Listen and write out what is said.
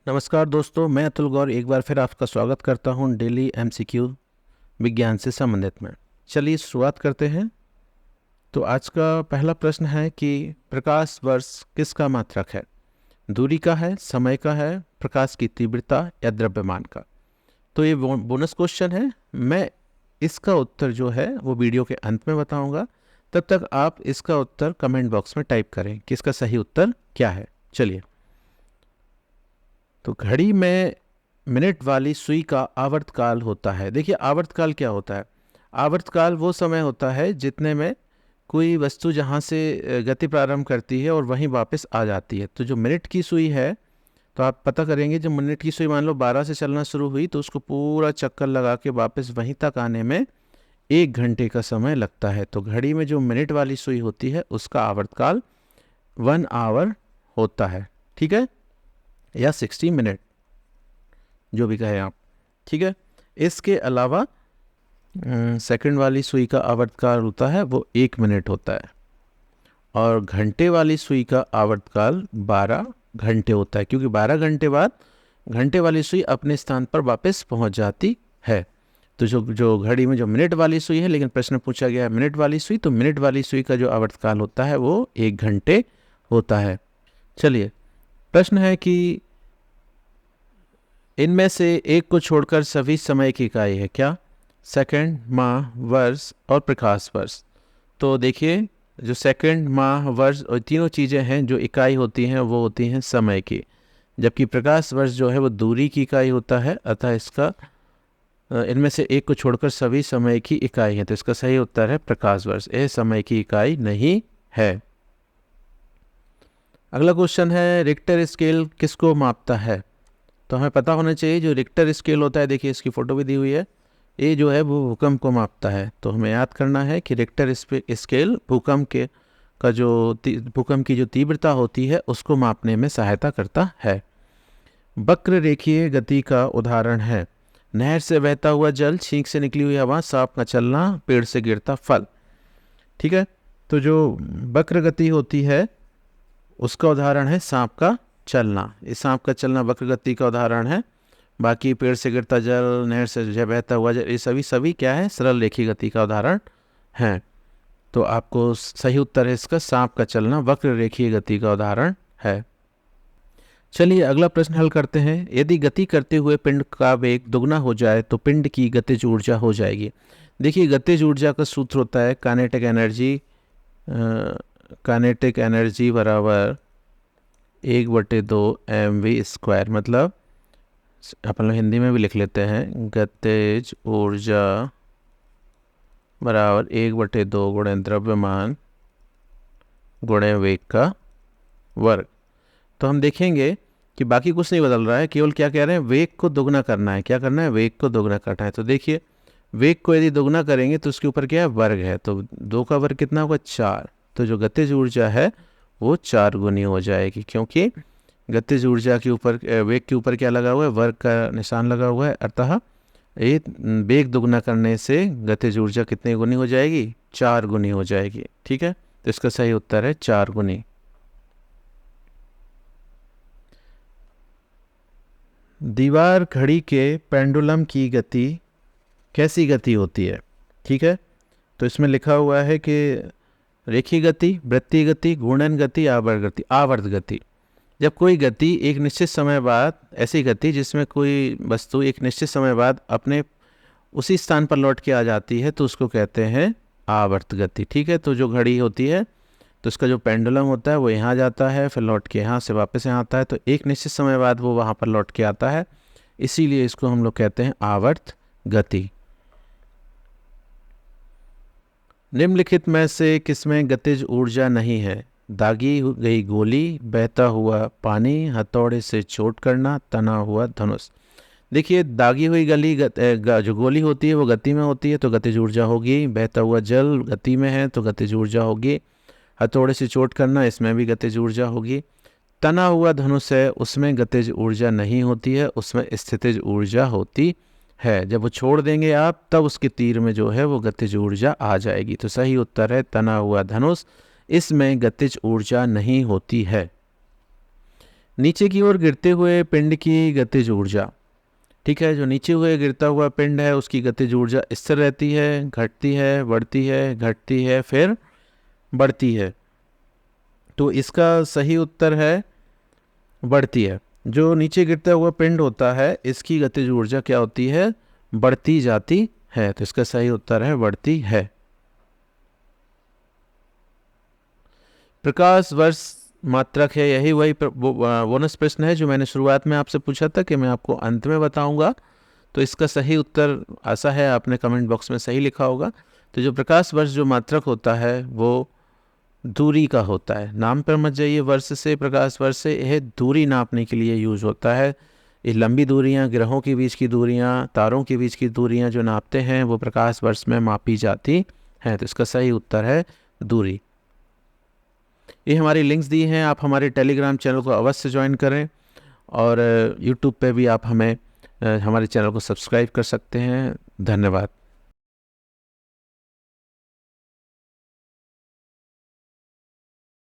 नमस्कार दोस्तों, मैं अतुल गौर एक बार फिर आपका स्वागत करता हूं डेली एमसीक्यू विज्ञान से संबंधित में। चलिए शुरुआत करते हैं। तो आज का पहला प्रश्न है कि प्रकाश वर्ष किसका मात्रक है? दूरी का है, समय का है, प्रकाश की तीव्रता या द्रव्यमान का? तो ये बोनस क्वेश्चन है। मैं इसका उत्तर जो है वो वीडियो के अंत में बताऊंगा। तब तक आप इसका उत्तर कमेंट बॉक्स में टाइप करें कि इसका सही उत्तर क्या है। चलिए, तो घड़ी में मिनट वाली सुई का आवर्तकाल होता है। देखिए, आवर्तकाल क्या होता है? आवर्तकाल वो समय होता है जितने में कोई वस्तु जहाँ से गति प्रारंभ करती है और वहीं वापस आ जाती है। तो जो मिनट की सुई है, तो आप पता करेंगे, जब मिनट की सुई मान लो 12 से चलना शुरू हुई तो उसको पूरा चक्कर लगा के वापस वहीं तक आने में 1 घंटे का समय लगता है। तो घड़ी में जो मिनट वाली सुई होती है उसका आवर्तकाल 1 आवर होता है, ठीक है, या 60 मिनट, जो भी कहें आप, ठीक है। इसके अलावा सेकंड वाली सुई का आवर्तकाल होता है वो 1 मिनट होता है, और घंटे वाली सुई का आवर्तकाल 12 घंटे होता है, क्योंकि 12 घंटे बाद घंटे वाली सुई अपने स्थान पर वापस पहुंच जाती है। तो जो घड़ी में जो मिनट वाली सुई है, लेकिन प्रश्न पूछा गया है मिनट वाली सुई, तो मिनट वाली सुई का जो आवर्तकाल होता है वो 1 घंटे होता है। चलिए, प्रश्न है कि इनमें से एक को छोड़कर सभी समय की इकाई है क्या? सेकंड, माह, वर्ष और प्रकाश वर्ष। तो देखिए, जो सेकंड, माह, वर्ष और तीनों चीज़ें हैं जो इकाई होती हैं वो होती हैं समय की, जबकि प्रकाश वर्ष जो है वो दूरी की इकाई होता है। अतः इसका इनमें से एक को छोड़कर सभी समय की इकाई है, तो इसका सही उत्तर है प्रकाश वर्ष। यह समय की इकाई नहीं है। अगला क्वेश्चन है, रिक्टर स्केल किसको मापता है? तो हमें पता होना चाहिए, जो रिक्टर स्केल होता है, देखिए इसकी फ़ोटो भी दी हुई है, ये जो है वो भूकंप को मापता है। तो हमें याद करना है कि रिक्टर स्केल भूकंप की जो तीव्रता होती है उसको मापने में सहायता करता है। वक्र रेखीय गति का उदाहरण है नहर से बहता हुआ जल, छींक से निकली हुई हवा, सांप का चलना, पेड़ से गिरता फल, ठीक है। तो जो वक्र गति होती है उसका उदाहरण है सांप का चलना। इस सांप का चलना वक्र गति का उदाहरण है। बाकी पेड़ से गिरता जल, नहर से बहता हुआ जल, ये सभी क्या है? सरल रेखीय गति का उदाहरण है। तो आपको सही उत्तर है इसका सांप का चलना वक्र रेखीय गति का उदाहरण है। चलिए, अगला प्रश्न हल करते हैं। यदि गति करते हुए पिंड का वेग दुगना हो जाए तो पिंड की गतिज ऊर्जा हो जाएगी। देखिए, गतिज ऊर्जा का सूत्र होता है काइनेटिक एनर्जी बराबर 1/2 mv²। मतलब अपन लोग हिंदी में भी लिख लेते हैं, गतिज ऊर्जा बराबर 1/2 गुणे द्रव्यमान गुणे वेग का वर्ग। तो हम देखेंगे कि बाकी कुछ नहीं बदल रहा है, केवल क्या कह रहे हैं, वेग को दोगुना करना है। क्या करना है? वेग को दोगुना करना है। तो देखिए, वेग को यदि दोगुना करेंगे तो उसके ऊपर क्या है? वर्ग है। तो 2 का वर्ग कितना होगा? 4। तो जो गतिज ऊर्जा है वो 4 गुनी हो जाएगी, क्योंकि गतिज ऊर्जा के ऊपर वेग के ऊपर क्या लगा हुआ है? वर्ग का निशान लगा हुआ है। अतः ये वेग दोगुना करने से गतिज ऊर्जा कितनी गुनी हो जाएगी? 4 गुनी हो जाएगी, ठीक है। तो इसका सही उत्तर है 4 गुनी। दीवार घड़ी के पेंडुलम की गति कैसी गति होती है? ठीक है, तो इसमें लिखा हुआ है कि रेखीय गति, वृत्तीय गति, घूर्णन गति, आवर्त गति। जब कोई गति एक निश्चित समय बाद, ऐसी गति जिसमें कोई वस्तु एक निश्चित समय बाद अपने उसी स्थान पर लौट के आ जाती है, तो उसको कहते हैं आवर्त गति, ठीक है। तो जो घड़ी होती है, तो इसका जो पेंडुलम होता है वो यहाँ जाता है, फिर लौट के यहाँ से वापस यहाँ आता है, तो एक निश्चित समय बाद वो वहाँ पर लौट के आता है, इसीलिए इसको हम लोग कहते हैं आवर्त गति। निम्नलिखित में से किसमें गतिज ऊर्जा नहीं है? दागी गई गोली, बहता हुआ पानी, हथौड़े से चोट करना, तना हुआ धनुष। देखिए, दागी हुई जो गोली होती है वो गति में होती है, तो गतिज ऊर्जा होगी। बहता हुआ जल गति में है तो गतिज ऊर्जा होगी। हथौड़े से चोट करना, इसमें भी गतिज ऊर्जा होगी। तना हुआ धनुष है, उसमें गतिज ऊर्जा नहीं होती है, उसमें स्थितिज ऊर्जा होती है। जब वो छोड़ देंगे आप, तब उसके तीर में जो है वो गतिज ऊर्जा आ जाएगी। तो सही उत्तर है तना हुआ धनुष, इसमें गतिज ऊर्जा नहीं होती है। नीचे की ओर गिरते हुए पिंड की गतिज ऊर्जा, ठीक है, जो नीचे हुए गिरता हुआ पिंड है उसकी गतिज ऊर्जा स्थिर रहती है, घटती है, बढ़ती है, घटती है, फिर बढ़ती है। तो इसका सही उत्तर है बढ़ती है। जो नीचे गिरता हुआ पिंड होता है इसकी गतिज ऊर्जा क्या होती है, बढ़ती जाती है। तो इसका सही उत्तर है बढ़ती है। प्रकाश वर्ष मात्रक है, यही वही बोनस प्रश्न है जो मैंने शुरुआत में आपसे पूछा था कि मैं आपको अंत में बताऊंगा। तो इसका सही उत्तर आशा है आपने कमेंट बॉक्स में सही लिखा होगा। तो जो प्रकाश वर्ष जो मात्रक होता है वो दूरी का होता है। नाम पर मत जाइए वर्ष से, प्रकाश वर्ष से, यह दूरी नापने के लिए यूज होता है। ये लंबी दूरियां, ग्रहों के बीच की दूरियां, तारों के बीच की दूरियां जो नापते हैं वो प्रकाश वर्ष में मापी जाती हैं। तो इसका सही उत्तर है दूरी। ये हमारी लिंक्स दी हैं, आप हमारे टेलीग्राम चैनल को अवश्य ज्वाइन करें और यूट्यूब पे भी आप हमें हमारे चैनल को सब्सक्राइब कर सकते हैं। धन्यवाद।